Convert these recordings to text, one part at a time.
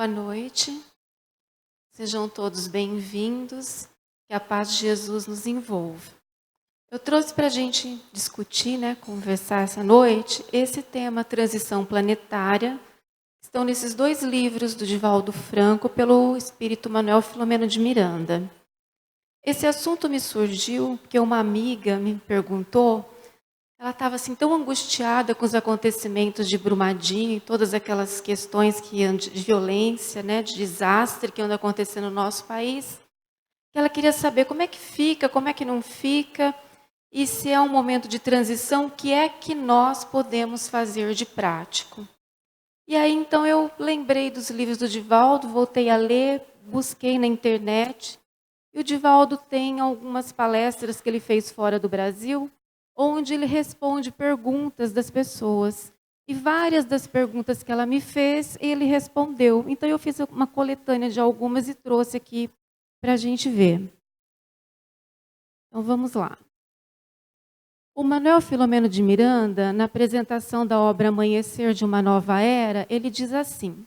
Boa noite, sejam todos bem-vindos, que a paz de Jesus nos envolva. Eu trouxe para a gente discutir, conversar essa noite, esse tema transição planetária. Estão nesses 2 livros do Divaldo Franco, pelo espírito Manuel Filomeno de Miranda. Esse assunto me surgiu porque uma amiga me perguntou. Ela estava assim tão angustiada com os acontecimentos de Brumadinho, todas aquelas questões de violência, de desastre que andam acontecendo no nosso país, que ela queria saber como é que fica, como é que não fica, e se é um momento de transição, o que é que nós podemos fazer de prático. E aí então eu lembrei dos livros do Divaldo, voltei a ler, busquei na internet, e o Divaldo tem algumas palestras que ele fez fora do Brasil, onde ele responde perguntas das pessoas. E várias das perguntas que ela me fez, ele respondeu. Então, eu fiz uma coletânea de algumas e trouxe aqui para a gente ver. Então, vamos lá. O Manuel Filomeno de Miranda, na apresentação da obra Amanhecer de uma Nova Era, ele diz assim: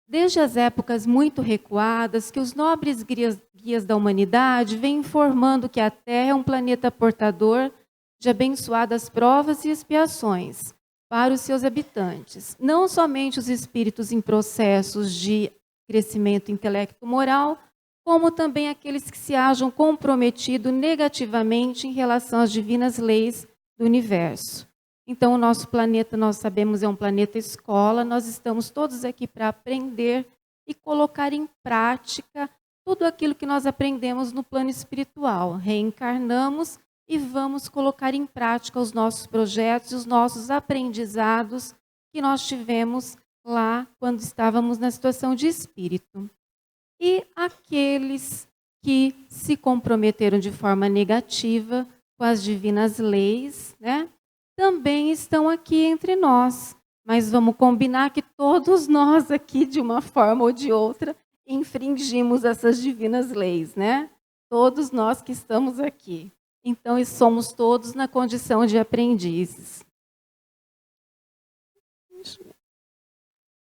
desde as épocas muito recuadas, que os nobres guias da humanidade vêm informando que a Terra é um planeta portador de abençoadas provas e expiações para os seus habitantes. Não somente os espíritos em processos de crescimento intelecto-moral, como também aqueles que se hajam comprometido negativamente em relação às divinas leis do universo. Então, o nosso planeta, nós sabemos, é um planeta escola, nós estamos todos aqui para aprender e colocar em prática tudo aquilo que nós aprendemos no plano espiritual. Reencarnamos e vamos colocar em prática os nossos projetos e os nossos aprendizados que nós tivemos lá quando estávamos na situação de espírito. E aqueles que se comprometeram de forma negativa com as divinas leis, também estão aqui entre nós. Mas vamos combinar que todos nós aqui, de uma forma ou de outra, infringimos essas divinas leis, Todos nós que estamos aqui. Então, e somos todos na condição de aprendizes.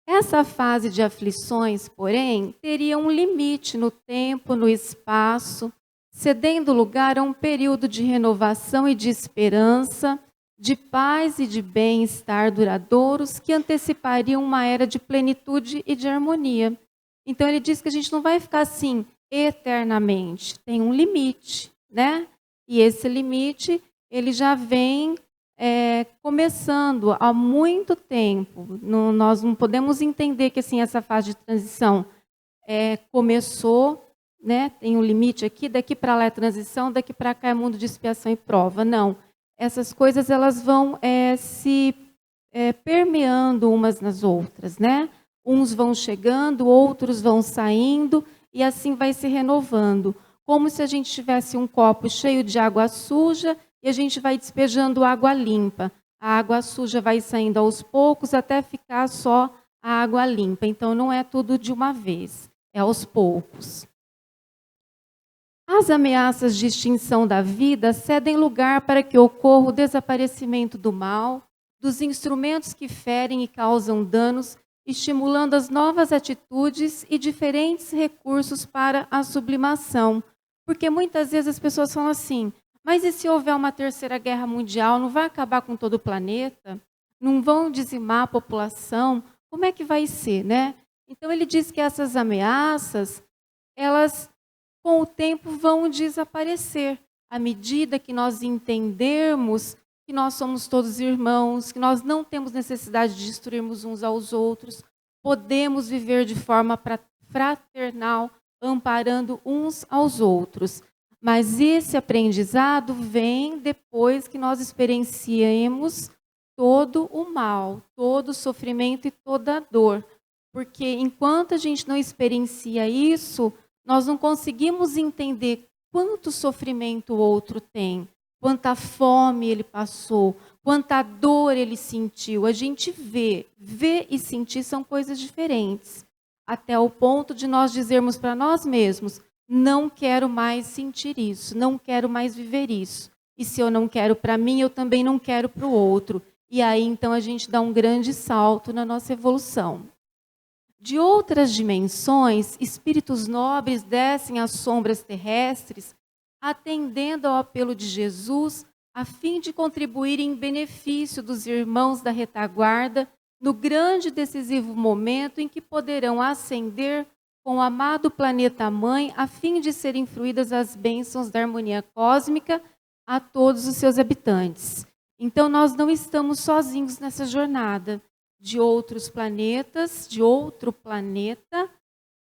Essa fase de aflições, porém, teria um limite no tempo, no espaço, cedendo lugar a um período de renovação e de esperança, de paz e de bem-estar duradouros que antecipariam uma era de plenitude e de harmonia. Então, ele diz que a gente não vai ficar assim eternamente, tem um limite, E esse limite, ele já vem começando há muito tempo. Nós não podemos entender que assim, essa fase de transição começou, tem um limite aqui, daqui para lá é transição, daqui para cá é mundo de expiação e prova. Não. Essas coisas elas vão se permeando umas nas outras. Uns vão chegando, outros vão saindo, e assim vai se renovando. Como se a gente tivesse um copo cheio de água suja e a gente vai despejando água limpa. A água suja vai saindo aos poucos até ficar só a água limpa. Então, não é tudo de uma vez, é aos poucos. As ameaças de extinção da vida cedem lugar para que ocorra o desaparecimento do mal, dos instrumentos que ferem e causam danos, estimulando as novas atitudes e diferentes recursos para a sublimação. Porque muitas vezes as pessoas falam assim, mas e se houver uma terceira guerra mundial, não vai acabar com todo o planeta? Não vão dizimar a população? Como é que vai ser, Então ele diz que essas ameaças, elas com o tempo vão desaparecer. À medida que nós entendermos que nós somos todos irmãos, que nós não temos necessidade de destruirmos uns aos outros, podemos viver de forma fraternal, amparando uns aos outros. Mas esse aprendizado vem depois que nós experienciemos todo o mal, todo o sofrimento e toda a dor. Porque enquanto a gente não experiencia isso, nós não conseguimos entender quanto sofrimento o outro tem, quanta fome ele passou, quanta dor ele sentiu. A gente vê e sentir são coisas diferentes. Até o ponto de nós dizermos para nós mesmos, não quero mais sentir isso, não quero mais viver isso. E se eu não quero para mim, eu também não quero para o outro. E aí, então, a gente dá um grande salto na nossa evolução. De outras dimensões, espíritos nobres descem às sombras terrestres, atendendo ao apelo de Jesus, a fim de contribuir em benefício dos irmãos da retaguarda, no grande e decisivo momento em que poderão ascender com o amado planeta-mãe, a fim de serem fruídas as bênçãos da harmonia cósmica a todos os seus habitantes. Então, nós não estamos sozinhos nessa jornada. De outros planetas, de outro planeta,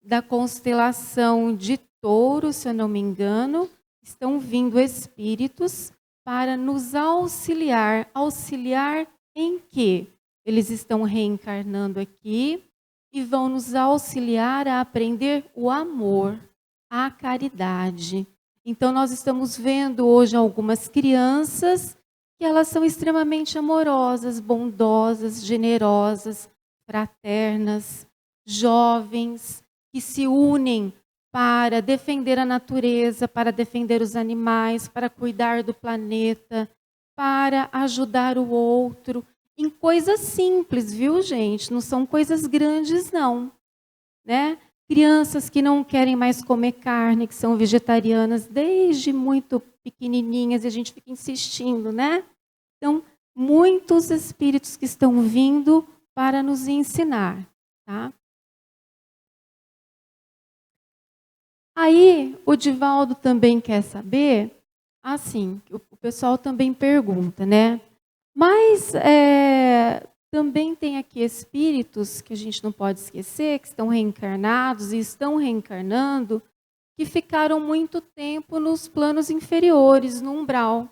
da constelação de Touro, se eu não me engano, estão vindo espíritos para nos auxiliar. Auxiliar em quê? Eles estão reencarnando aqui e vão nos auxiliar a aprender o amor, a caridade. Então, nós estamos vendo hoje algumas crianças que elas são extremamente amorosas, bondosas, generosas, fraternas, jovens, que se unem para defender a natureza, para defender os animais, para cuidar do planeta, para ajudar o outro, em coisas simples, viu, gente? Não são coisas grandes, não, né? Crianças que não querem mais comer carne, que são vegetarianas desde muito pequenininhas, e a gente fica insistindo, né? Então, muitos espíritos que estão vindo para nos ensinar, tá? Aí, o Divaldo também quer saber, assim, o pessoal também pergunta, né? Mas também tem aqui espíritos, que a gente não pode esquecer, que estão reencarnados e estão reencarnando, que ficaram muito tempo nos planos inferiores, no umbral.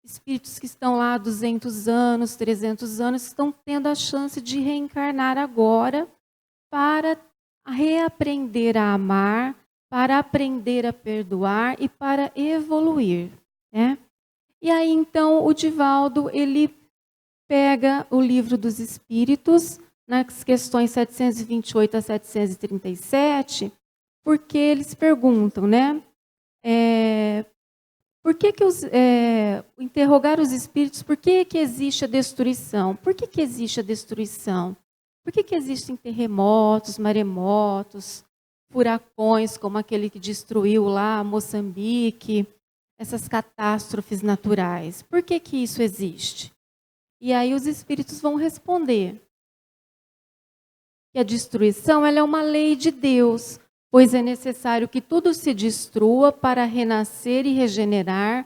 Espíritos que estão lá há 200 anos, 300 anos, estão tendo a chance de reencarnar agora para reaprender a amar, para aprender a perdoar e para evoluir, né? E aí, então, o Divaldo, ele pega o Livro dos Espíritos, nas questões 728 a 737, porque eles perguntam, né? Por que interrogar os espíritos, por que existe a destruição? Por que existe a destruição? Por que existem terremotos, maremotos, furacões, como aquele que destruiu lá Moçambique, essas catástrofes naturais? Por que isso existe? E aí os espíritos vão responder que a destruição ela é uma lei de Deus, pois é necessário que tudo se destrua para renascer e regenerar.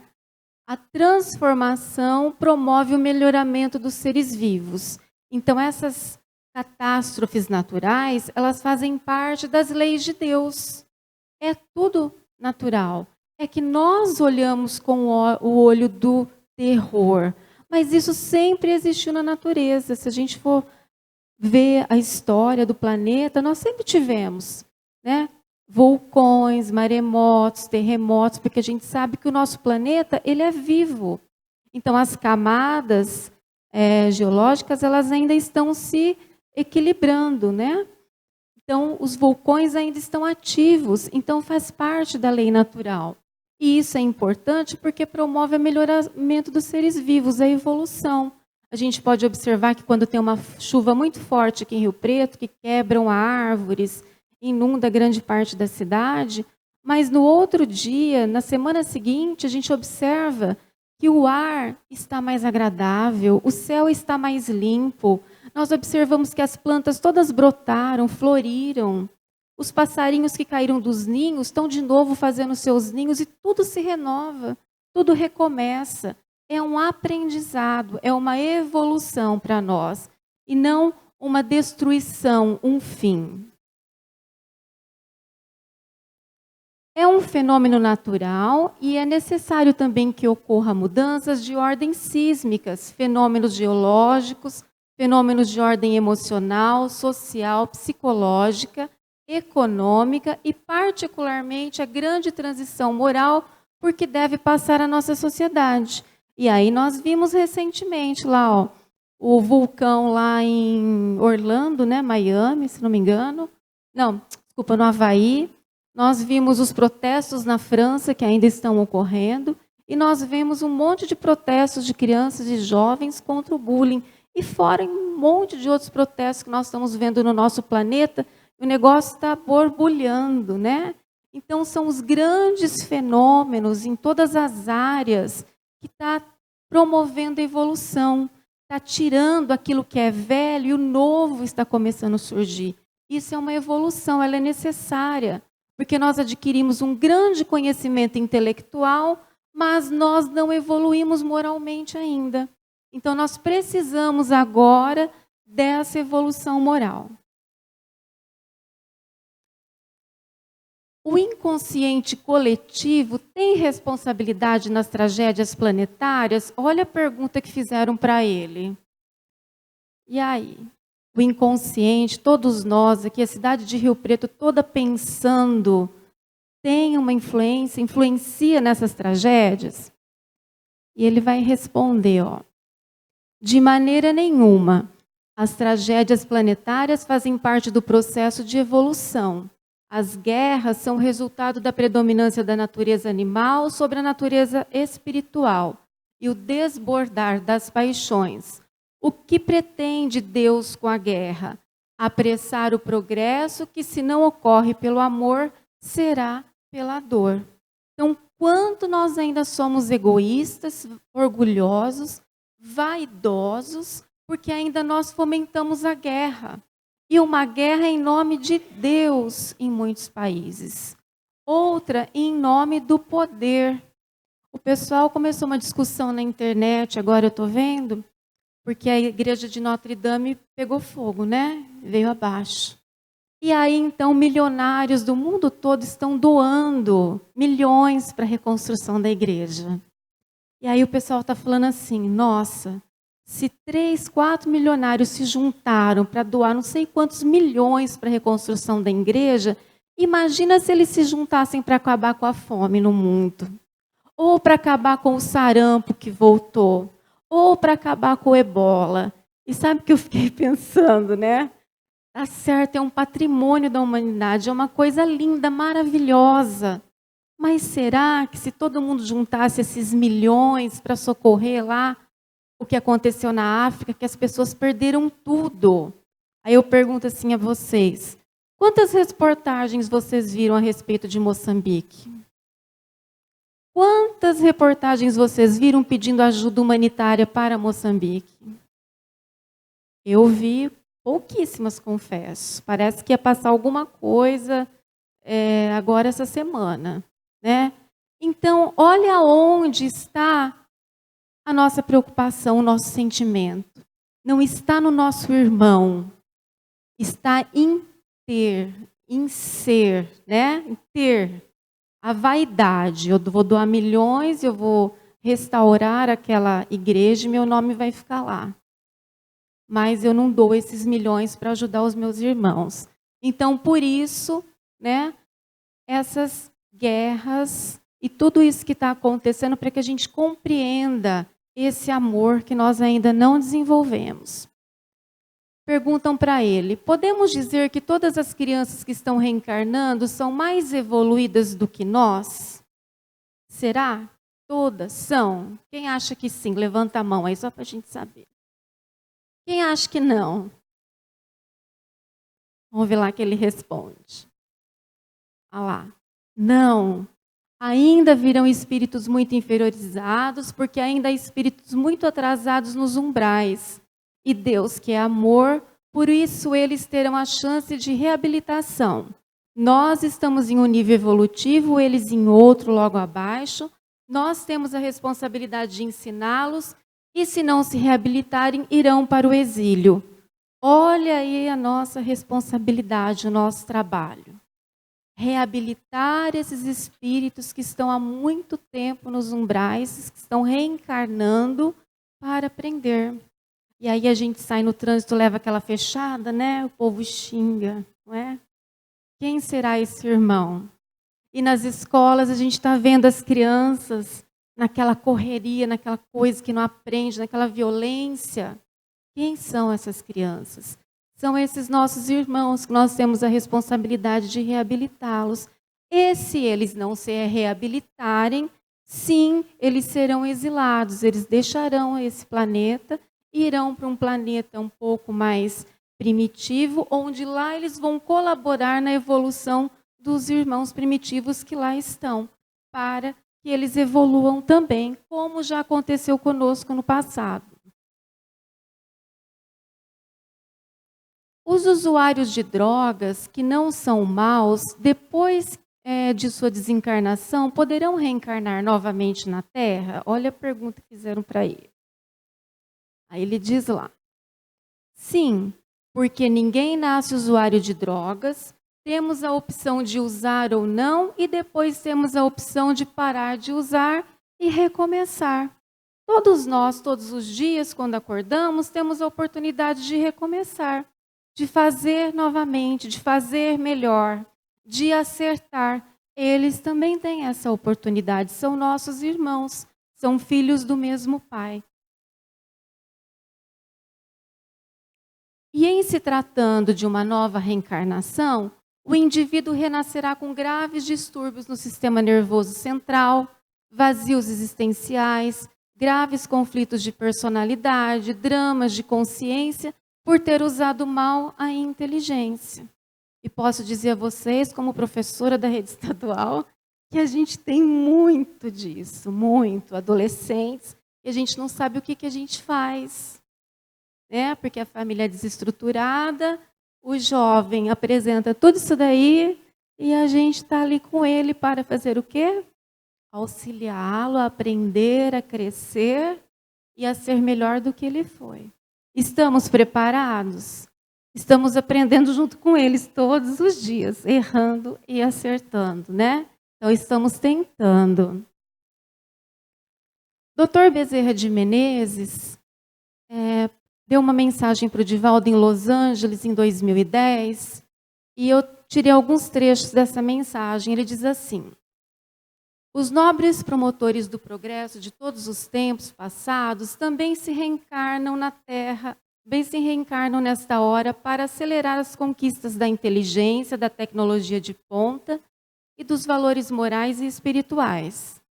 A transformação promove o melhoramento dos seres vivos. Então, essas catástrofes naturais, elas fazem parte das leis de Deus. É tudo natural. É que nós olhamos com o olho do terror, mas isso sempre existiu na natureza. Se a gente for ver a história do planeta, nós sempre tivemos, né? Vulcões, maremotos, terremotos, porque a gente sabe que o nosso planeta ele é vivo. Então, as camadas geológicas elas ainda estão se equilibrando, né? Então, os vulcões ainda estão ativos, então faz parte da lei natural. E isso é importante porque promove o melhoramento dos seres vivos, a evolução. A gente pode observar que quando tem uma chuva muito forte aqui em Rio Preto, que quebram árvores, inunda grande parte da cidade, mas no outro dia, na semana seguinte, a gente observa que o ar está mais agradável, o céu está mais limpo, nós observamos que as plantas todas brotaram, floriram, os passarinhos que caíram dos ninhos estão de novo fazendo seus ninhos e tudo se renova, tudo recomeça. É um aprendizado, é uma evolução para nós, e não uma destruição, um fim. É um fenômeno natural e é necessário também que ocorra mudanças de ordem sísmicas, fenômenos geológicos, fenômenos de ordem emocional, social, psicológica, econômica e, particularmente, a grande transição moral por que deve passar a nossa sociedade. E aí nós vimos recentemente lá, ó, o vulcão lá em Orlando, né, Miami, se não me engano. Não, desculpa, no Havaí. Nós vimos os protestos na França, que ainda estão ocorrendo, e nós vemos um monte de protestos de crianças e jovens contra o bullying. E fora um monte de outros protestos que nós estamos vendo no nosso planeta, O negócio está borbulhando, né? Então, são os grandes fenômenos em todas as áreas que está promovendo a evolução, está tirando aquilo que é velho e o novo está começando a surgir. Isso é uma evolução, ela é necessária, porque nós adquirimos um grande conhecimento intelectual, mas nós não evoluímos moralmente ainda. Então, nós precisamos agora dessa evolução moral. O inconsciente coletivo tem responsabilidade nas tragédias planetárias? Olha a pergunta que fizeram para ele. E aí? O inconsciente, todos nós aqui, a cidade de Rio Preto toda pensando, tem uma influencia nessas tragédias? E ele vai responder, de maneira nenhuma. As tragédias planetárias fazem parte do processo de evolução. As guerras são resultado da predominância da natureza animal sobre a natureza espiritual e o desbordar das paixões. O que pretende Deus com a guerra? Apressar o progresso que, se não ocorre pelo amor, será pela dor. Então, quanto nós ainda somos egoístas, orgulhosos, vaidosos, porque ainda nós fomentamos a guerra. E uma guerra em nome de Deus em muitos países. Outra em nome do poder. O pessoal começou uma discussão na internet, agora eu estou vendo, porque a igreja de Notre Dame pegou fogo, né? Veio abaixo. E aí, então, milionários do mundo todo estão doando milhões para a reconstrução da igreja. E aí o pessoal está falando assim, nossa, se 3, 4 milionários se juntaram para doar não sei quantos milhões para a reconstrução da igreja, imagina se eles se juntassem para acabar com a fome no mundo. Ou para acabar com o sarampo que voltou. Ou para acabar com o ebola. E sabe o que eu fiquei pensando, né? Tá certo, é um patrimônio da humanidade, é uma coisa linda, maravilhosa. Mas será que se todo mundo juntasse esses milhões para socorrer lá o que aconteceu na África, que as pessoas perderam tudo? Aí eu pergunto assim a vocês, quantas reportagens vocês viram a respeito de Moçambique? Quantas reportagens vocês viram pedindo ajuda humanitária para Moçambique? Eu vi pouquíssimas, confesso. Parece que ia passar alguma coisa agora essa semana, né? Então, olha onde está a nossa preocupação, o nosso sentimento. Não está no nosso irmão, está em ter, em ser, né? Em ter a vaidade. Eu vou doar milhões, eu vou restaurar aquela igreja e meu nome vai ficar lá. Mas eu não dou esses milhões para ajudar os meus irmãos. Então, por isso, né, essas guerras e tudo isso que está acontecendo para que a gente compreenda esse amor que nós ainda não desenvolvemos. Perguntam para ele, podemos dizer que todas as crianças que estão reencarnando são mais evoluídas do que nós? Será? Todas são? Quem acha que sim? Levanta a mão aí só para a gente saber. Quem acha que não? Vamos ver lá que ele responde. Olha lá. Não. Ainda virão espíritos muito inferiorizados, porque ainda há espíritos muito atrasados nos umbrais. E Deus, que é amor, por isso eles terão a chance de reabilitação. Nós estamos em um nível evolutivo, eles em outro logo abaixo. Nós temos a responsabilidade de ensiná-los, e se não se reabilitarem, irão para o exílio. Olha aí a nossa responsabilidade, o nosso trabalho. Reabilitar esses espíritos que estão há muito tempo nos umbrais, que estão reencarnando para aprender. E aí a gente sai no trânsito, leva aquela fechada, né? O povo xinga, não é? Quem será esse irmão? E nas escolas a gente está vendo as crianças naquela correria, naquela coisa que não aprende, naquela violência. Quem são essas crianças? São esses nossos irmãos que nós temos a responsabilidade de reabilitá-los. E se eles não se reabilitarem, sim, eles serão exilados, eles deixarão esse planeta e irão para um planeta um pouco mais primitivo, onde lá eles vão colaborar na evolução dos irmãos primitivos que lá estão, para que eles evoluam também, como já aconteceu conosco no passado. Os usuários de drogas que não são maus, depois de sua desencarnação, poderão reencarnar novamente na Terra? Olha a pergunta que fizeram para ele. Aí ele diz lá: sim, porque ninguém nasce usuário de drogas, temos a opção de usar ou não, e depois temos a opção de parar de usar e recomeçar. Todos nós, todos os dias, quando acordamos, temos a oportunidade de recomeçar, de fazer novamente, de fazer melhor, de acertar. Eles também têm essa oportunidade, são nossos irmãos, são filhos do mesmo Pai. E em se tratando de uma nova reencarnação, o indivíduo renascerá com graves distúrbios no sistema nervoso central, vazios existenciais, graves conflitos de personalidade, dramas de consciência, por ter usado mal a inteligência. E posso dizer a vocês, como professora da rede estadual, que a gente tem muito disso, muito, adolescentes, e a gente não sabe o que a gente faz. Porque a família é desestruturada, o jovem apresenta tudo isso daí, e a gente está ali com ele para fazer o quê? Auxiliá-lo a aprender, a crescer e a ser melhor do que ele foi. Estamos preparados? Estamos aprendendo junto com eles todos os dias, errando e acertando, né? Então, estamos tentando. Dr. Bezerra de Menezes deu uma mensagem para o Divaldo em Los Angeles, em 2010, e eu tirei alguns trechos dessa mensagem. Ele diz assim: os nobres promotores do progresso de todos os tempos passados também se reencarnam na Terra, também se reencarnam nesta hora para acelerar as conquistas da inteligência, da tecnologia de ponta e dos valores morais e espirituais.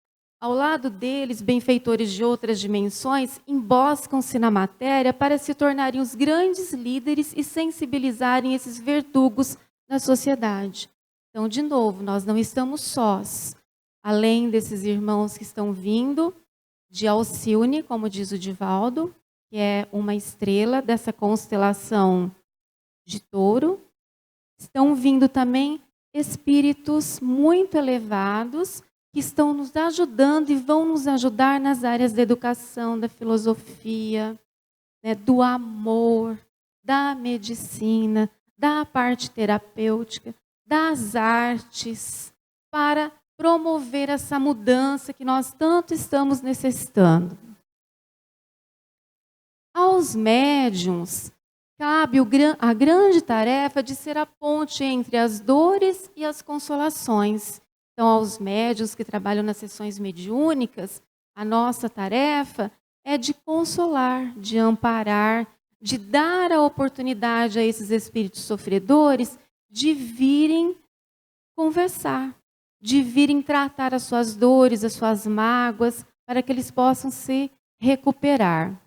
Ao lado deles, benfeitores de outras dimensões emboscam-se na matéria para se tornarem os grandes líderes e sensibilizarem esses verdugos na sociedade. Então, de novo, nós não estamos sós. Além desses irmãos que estão vindo de Alcione, como diz o Divaldo, que é uma estrela dessa constelação de Touro, estão vindo também espíritos muito elevados que estão nos ajudando e vão nos ajudar nas áreas da educação, da filosofia, do amor, da medicina, da parte terapêutica, das artes, para promover essa mudança que nós tanto estamos necessitando. Aos médiuns, cabe a grande tarefa de ser a ponte entre as dores e as consolações. Então, aos médiuns que trabalham nas sessões mediúnicas, a nossa tarefa é de consolar, de amparar, de dar a oportunidade a esses espíritos sofredores de virem conversar, de virem tratar as suas dores, as suas mágoas, para que eles possam se recuperar.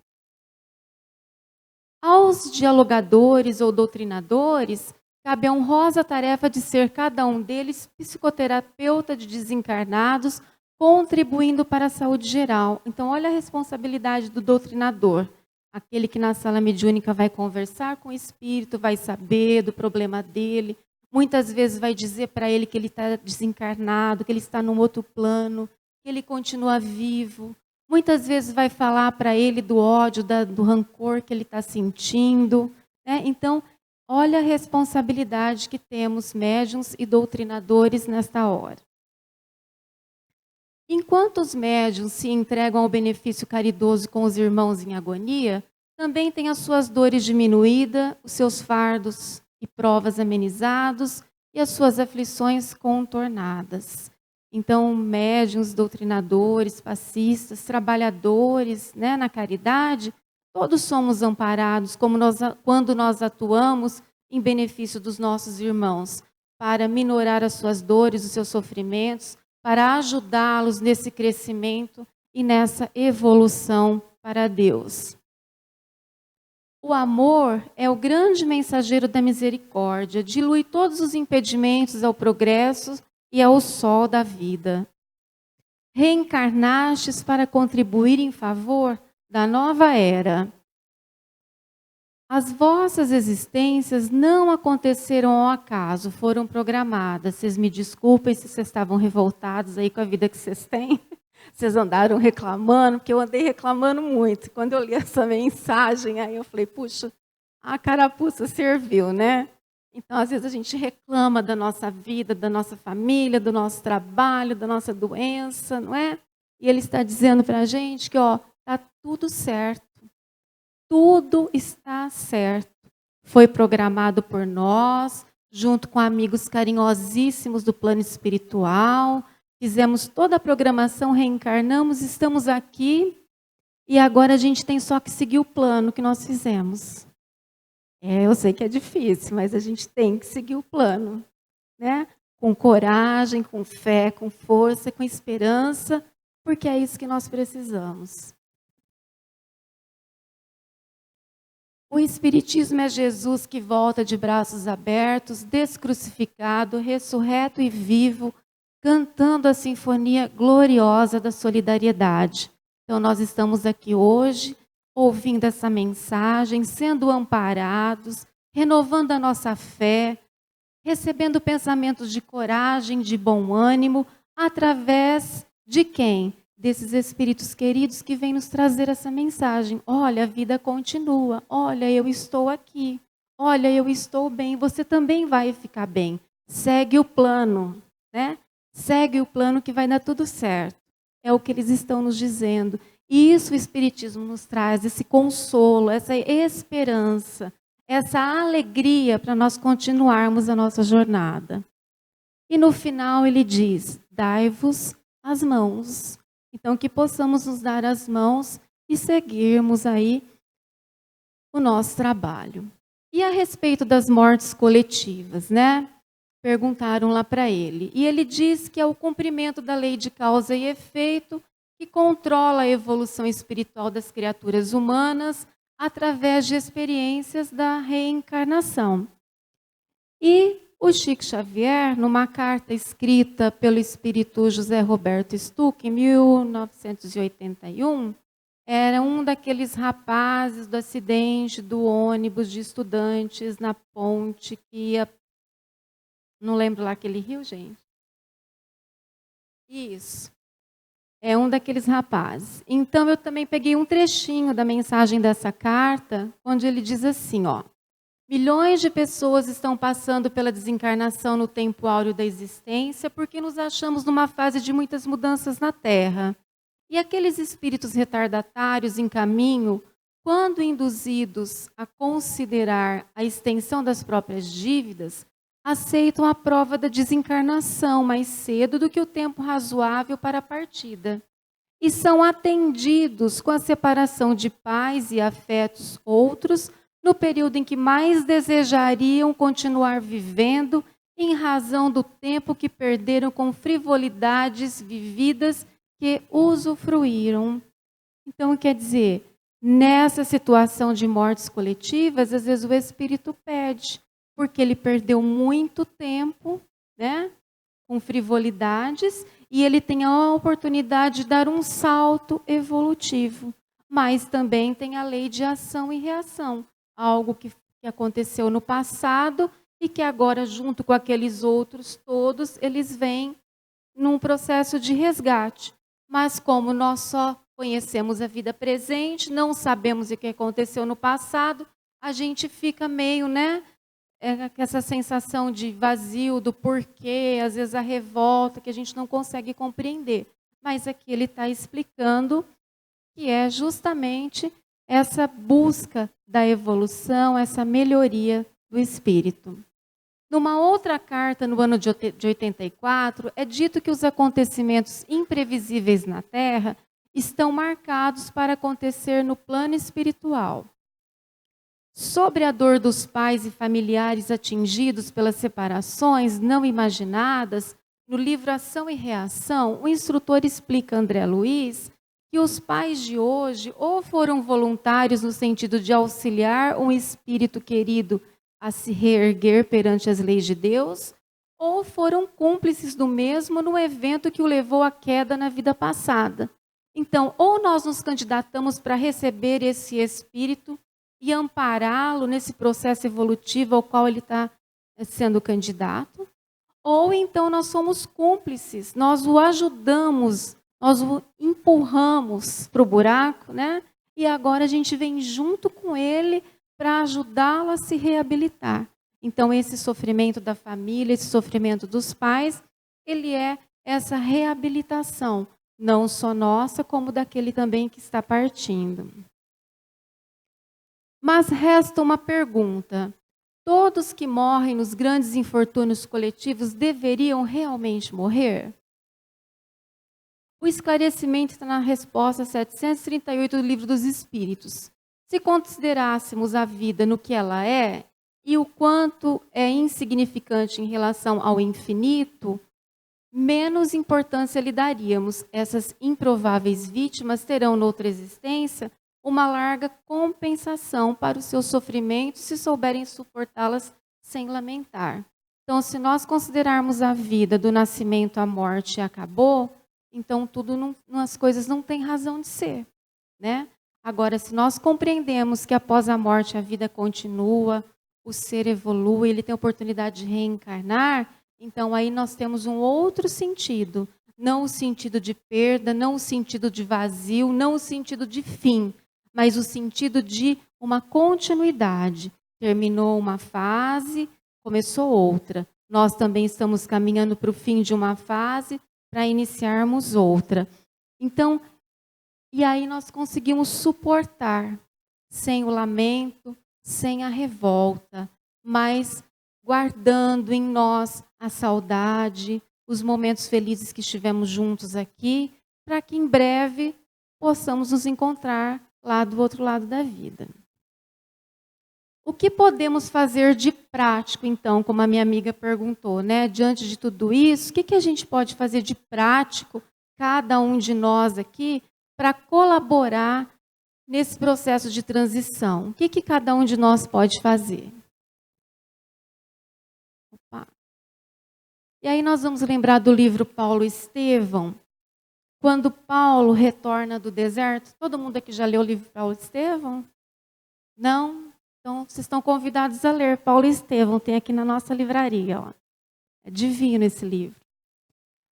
Aos dialogadores ou doutrinadores, cabe a honrosa tarefa de ser cada um deles psicoterapeuta de desencarnados, contribuindo para a saúde geral. Então, olha a responsabilidade do doutrinador. Aquele que na sala mediúnica vai conversar com o espírito, vai saber do problema dele. Muitas vezes vai dizer para ele que ele está desencarnado, que ele está num outro plano, que ele continua vivo. Muitas vezes vai falar para ele do ódio, do rancor que ele está sentindo. Então, olha a responsabilidade que temos, médiuns e doutrinadores, nesta hora. Enquanto os médiuns se entregam ao benefício caridoso com os irmãos em agonia, também têm as suas dores diminuídas, os seus fardos e provas amenizados e as suas aflições contornadas. Então, médiuns, doutrinadores, passistas, trabalhadores, na caridade, todos somos amparados quando nós atuamos em benefício dos nossos irmãos, para minorar as suas dores, os seus sofrimentos, para ajudá-los nesse crescimento e nessa evolução para Deus. O amor é o grande mensageiro da misericórdia, dilui todos os impedimentos ao progresso e ao sol da vida. Reencarnastes para contribuir em favor da nova era. As vossas existências não aconteceram ao acaso, foram programadas. Vocês me desculpem se vocês estavam revoltados aí com a vida que vocês têm. Vocês andaram reclamando, porque eu andei reclamando muito. Quando eu li essa mensagem, aí eu falei, puxa, a carapuça serviu, né? Então, às vezes a gente reclama da nossa vida, da nossa família, do nosso trabalho, da nossa doença, não é? E ele está dizendo para a gente que, ó, está tudo certo. Tudo está certo. Foi programado por nós, junto com amigos carinhosíssimos do plano espiritual. Fizemos toda a programação, reencarnamos, estamos aqui. E agora a gente tem só que seguir o plano que nós fizemos. Eu sei que é difícil, mas a gente tem que seguir o plano, né? Com coragem, com fé, com força, com esperança, porque é isso que nós precisamos. O Espiritismo é Jesus que volta de braços abertos, descrucificado, ressurreto e vivo, cantando a sinfonia gloriosa da solidariedade. Então, nós estamos aqui hoje, ouvindo essa mensagem, sendo amparados, renovando a nossa fé, recebendo pensamentos de coragem, de bom ânimo, através de quem? Desses espíritos queridos que vêm nos trazer essa mensagem. Olha, a vida continua. Olha, eu estou aqui. Olha, eu estou bem. Você também vai ficar bem. Segue o plano, né? Segue o plano que vai dar tudo certo. É o que eles estão nos dizendo. E isso o Espiritismo nos traz, esse consolo, essa esperança, essa alegria para nós continuarmos a nossa jornada. E no final ele diz, dai-vos as mãos. Então, que possamos nos dar as mãos e seguirmos aí o nosso trabalho. E a respeito das mortes coletivas, né? Perguntaram lá para ele. E ele diz que é o cumprimento da lei de causa e efeito que controla a evolução espiritual das criaturas humanas através de experiências da reencarnação. E o Chico Xavier, numa carta escrita pelo espírito José Roberto Stuck, em 1981, era um daqueles rapazes do acidente do ônibus de estudantes na ponte que ia... Não lembro lá aquele rio, gente? Isso. É um daqueles rapazes. Então, eu também peguei um trechinho da mensagem dessa carta, onde ele diz assim, ó. Milhões de pessoas estão passando pela desencarnação no tempo áureo da existência porque nos achamos numa fase de muitas mudanças na Terra. E aqueles espíritos retardatários em caminho, quando induzidos a considerar a extensão das próprias dívidas, aceitam a prova da desencarnação mais cedo do que o tempo razoável para a partida. E são atendidos com a separação de pais e afetos outros, no período em que mais desejariam continuar vivendo, em razão do tempo que perderam com frivolidades vividas que usufruíram. Então, quer dizer, nessa situação de mortes coletivas, às vezes o espírito pede, porque ele perdeu muito tempo, né, com frivolidades, e ele tem a oportunidade de dar um salto evolutivo. Mas também tem a lei de ação e reação. Algo que aconteceu no passado e que agora, junto com aqueles outros todos, eles vêm num processo de resgate. Mas como nós só conhecemos a vida presente, não sabemos o que aconteceu no passado, a gente fica meio, né, com essa sensação de vazio, do porquê, às vezes a revolta, que a gente não consegue compreender. Mas aqui ele está explicando que é justamente essa busca da evolução, essa melhoria do espírito. Numa outra carta, no ano de 84, é dito que os acontecimentos imprevisíveis na Terra estão marcados para acontecer no plano espiritual. Sobre a dor dos pais e familiares atingidos pelas separações não imaginadas, no livro Ação e Reação, o instrutor explica, André Luiz, que os pais de hoje ou foram voluntários no sentido de auxiliar um espírito querido a se reerguer perante as leis de Deus, ou foram cúmplices do mesmo no evento que o levou à queda na vida passada. Então, ou nós nos candidatamos para receber esse espírito e ampará-lo nesse processo evolutivo ao qual ele está sendo candidato, ou então nós somos cúmplices, nós o ajudamos, nós o empurramos para o buraco, né? E agora a gente vem junto com ele para ajudá-lo a se reabilitar. Então, esse sofrimento da família, esse sofrimento dos pais, ele é essa reabilitação, não só nossa, como daquele também que está partindo. Mas resta uma pergunta. Todos que morrem nos grandes infortúnios coletivos deveriam realmente morrer? O esclarecimento está na resposta 738 do Livro dos Espíritos. Se considerássemos a vida no que ela é, e o quanto é insignificante em relação ao infinito, menos importância lhe daríamos. Essas improváveis vítimas terão, noutra existência, uma larga compensação para os seus sofrimentos, se souberem suportá-las sem lamentar. Então, se nós considerarmos a vida do nascimento à morte acabou, então as coisas não têm razão de ser, né? Agora, se nós compreendemos que após a morte a vida continua, o ser evolui, ele tem a oportunidade de reencarnar, então aí nós temos um outro sentido. Não o sentido de perda, não o sentido de vazio, não o sentido de fim, mas o sentido de uma continuidade. Terminou uma fase, começou outra. Nós também estamos caminhando para o fim de uma fase para iniciarmos outra. Então, e aí nós conseguimos suportar, sem o lamento, sem a revolta, mas guardando em nós a saudade, os momentos felizes que estivemos juntos aqui, para que em breve possamos nos encontrar lá do outro lado da vida. O que podemos fazer de prático, então, como a minha amiga perguntou, né? Diante de tudo isso, o que a gente pode fazer de prático, cada um de nós aqui, para colaborar nesse processo de transição? O que cada um de nós pode fazer? Opa. E aí nós vamos lembrar do livro Paulo Estevão. Quando Paulo retorna do deserto, todo mundo aqui já leu o livro Paulo Estevão? Não? Então, vocês estão convidados a ler Paulo Estevão, tem aqui na nossa livraria. Ó. É divino esse livro.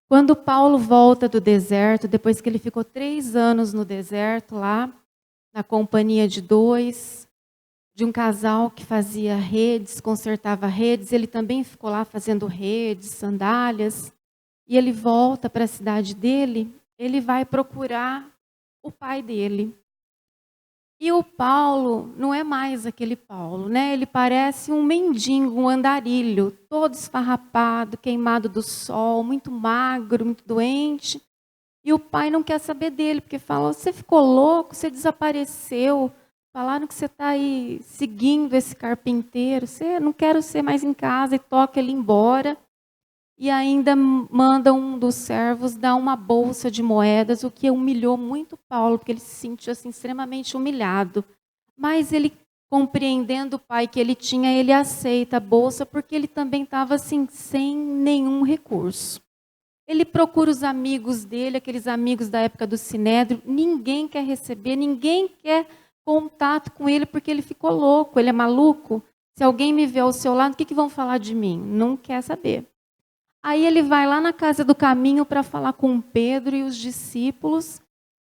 Quando Paulo volta do deserto, depois que ele ficou 3 anos no deserto lá, na companhia de um casal que fazia redes, consertava redes, ele também ficou lá fazendo redes, sandálias, e ele volta para a cidade dele, ele vai procurar o pai dele. E o Paulo não é mais aquele Paulo, né? Ele parece um mendigo, um andarilho, todo esfarrapado, queimado do sol, muito magro, muito doente. E o pai não quer saber dele, porque fala, você ficou louco, você desapareceu, falaram que você está aí seguindo esse carpinteiro, você não quer ser mais em casa, e toca ele embora. E ainda manda um dos servos dar uma bolsa de moedas, o que humilhou muito Paulo, porque ele se sentiu assim, extremamente humilhado. Mas ele, compreendendo o pai que ele tinha, ele aceita a bolsa, porque ele também estava assim, sem nenhum recurso. Ele procura os amigos dele, aqueles amigos da época do Sinédrio, ninguém quer receber, ninguém quer contato com ele, porque ele ficou louco, ele é maluco. Se alguém me vê ao seu lado, o que vão falar de mim? Não quer saber. Aí ele vai lá na casa do caminho para falar com Pedro e os discípulos.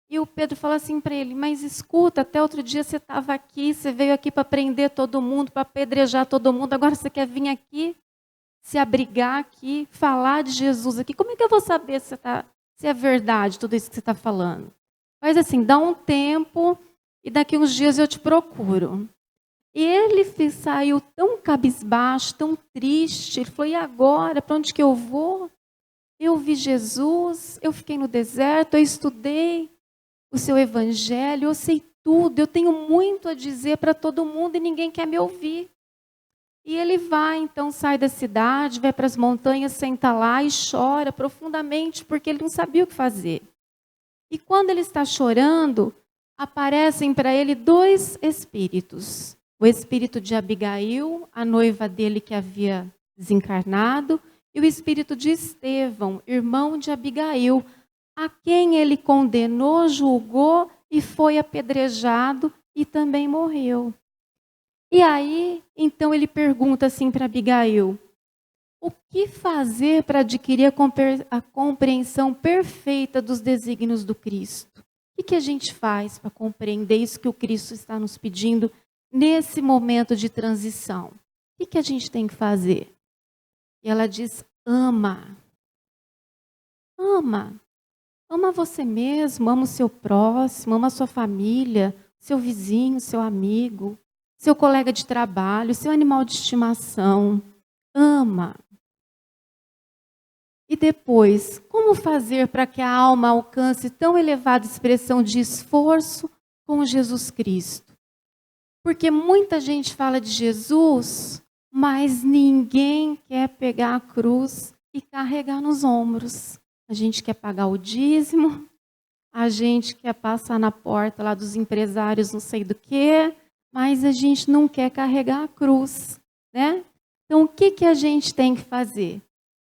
E o Pedro fala assim para ele, mas escuta, até outro dia você estava aqui, você veio aqui para prender todo mundo, para apedrejar todo mundo, agora você quer vir aqui, se abrigar aqui, falar de Jesus aqui. Como é que eu vou saber se é verdade tudo isso que você está falando? Mas assim, dá um tempo e daqui uns dias eu te procuro. E ele saiu tão cabisbaixo, tão triste. Ele falou, e agora? Para onde que eu vou? Eu vi Jesus, eu fiquei no deserto, eu estudei o seu evangelho, eu sei tudo, eu tenho muito a dizer para todo mundo e ninguém quer me ouvir. E ele vai, então, sai da cidade, vai para as montanhas, senta lá e chora profundamente, porque ele não sabia o que fazer. E quando ele está chorando, aparecem para ele 2 espíritos. O espírito de Abigail, a noiva dele que havia desencarnado, e o espírito de Estevão, irmão de Abigail, a quem ele condenou, julgou e foi apedrejado e também morreu. E aí, então ele pergunta assim para Abigail: o que fazer para adquirir a compreensão perfeita dos desígnios do Cristo? O que a gente faz para compreender isso que o Cristo está nos pedindo nesse momento de transição? O que a gente tem que fazer? E ela diz: ama. Ama. Ama você mesmo, ama o seu próximo, ama a sua família, seu vizinho, seu amigo, seu colega de trabalho, seu animal de estimação. Ama. E depois, como fazer para que a alma alcance tão elevada expressão de esforço com Jesus Cristo? Porque muita gente fala de Jesus, mas ninguém quer pegar a cruz e carregar nos ombros. A gente quer pagar o dízimo, a gente quer passar na porta lá dos empresários não sei do quê, mas a gente não quer carregar a cruz, né? Então, o que a gente tem que fazer?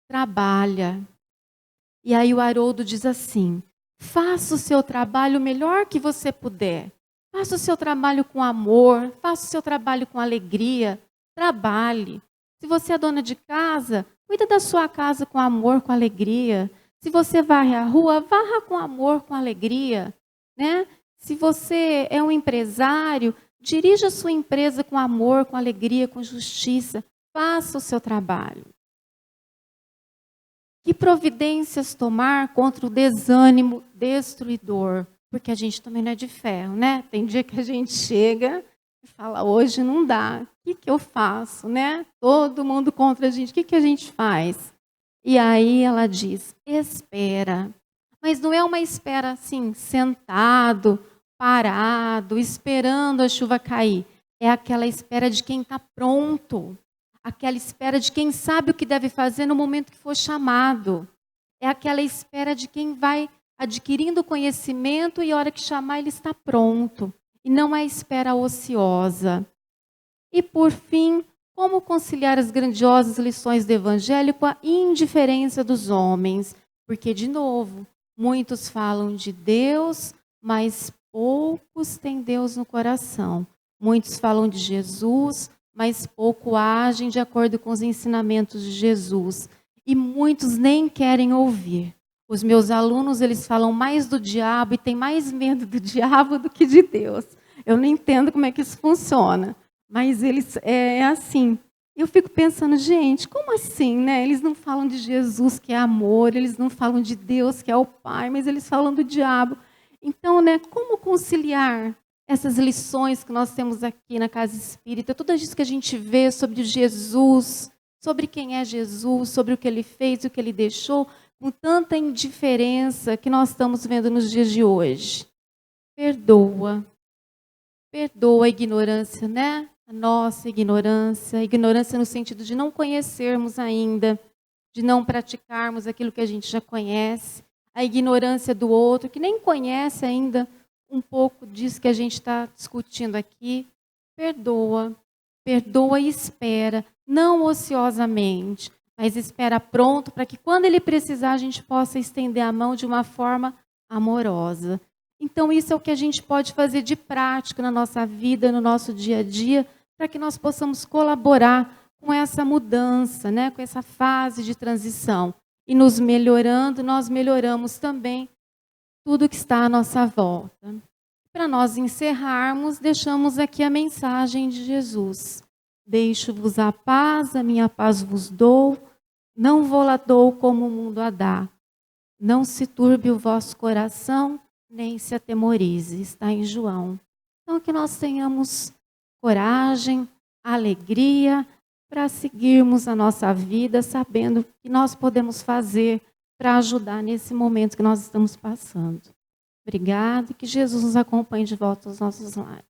Trabalha. E aí o Haroldo diz assim: faça o seu trabalho o melhor que você puder. Faça o seu trabalho com amor, faça o seu trabalho com alegria. Trabalhe. Se você é dona de casa, cuida da sua casa com amor, com alegria. Se você varre a rua, varra com amor, com alegria, né? Se você é um empresário, dirija a sua empresa com amor, com alegria, com justiça. Faça o seu trabalho. Que providências tomar contra o desânimo destruidor? Porque a gente também não é de ferro, né? Tem dia que a gente chega e fala: hoje não dá. O que eu faço, né? Todo mundo contra a gente. O que a gente faz? E aí ela diz: espera. Mas não é uma espera assim, sentado, parado, esperando a chuva cair. É aquela espera de quem está pronto. Aquela espera de quem sabe o que deve fazer no momento que for chamado. É aquela espera de quem vai adquirindo conhecimento e a hora que chamar ele está pronto. E não é espera ociosa. E por fim, como conciliar as grandiosas lições do Evangelho com a indiferença dos homens? Porque, de novo, muitos falam de Deus, mas poucos têm Deus no coração. Muitos falam de Jesus, mas pouco agem de acordo com os ensinamentos de Jesus. E muitos nem querem ouvir. Os meus alunos, eles falam mais do diabo e têm mais medo do diabo do que de Deus. Eu não entendo como é que isso funciona, mas eles é assim. Eu fico pensando, gente, como assim, né? Eles não falam de Jesus, que é amor, eles não falam de Deus, que é o Pai, mas eles falam do diabo. Então, né, como conciliar essas lições que nós temos aqui na Casa Espírita, tudo isso que a gente vê sobre Jesus, sobre quem é Jesus, sobre o que ele fez e o que ele deixou, com tanta indiferença que nós estamos vendo nos dias de hoje. Perdoa. Perdoa a ignorância, né? A nossa ignorância. Ignorância no sentido de não conhecermos ainda, de não praticarmos aquilo que a gente já conhece. A ignorância do outro, que nem conhece ainda um pouco disso que a gente está discutindo aqui. Perdoa. Perdoa e espera, não ociosamente, mas espera pronto para que quando ele precisar a gente possa estender a mão de uma forma amorosa. Então isso é o que a gente pode fazer de prático na nossa vida, no nosso dia a dia, para que nós possamos colaborar com essa mudança, né, com essa fase de transição. E nos melhorando, nós melhoramos também tudo que está à nossa volta. Para nós encerrarmos, deixamos aqui a mensagem de Jesus. Deixo-vos a minha paz vos dou, não vou-la dou como o mundo a dá. Não se turbe o vosso coração, nem se atemorize. Está em João. Então, que nós tenhamos coragem, alegria, para seguirmos a nossa vida, sabendo que nós podemos fazer para ajudar nesse momento que nós estamos passando. Obrigada e que Jesus nos acompanhe de volta aos nossos lares.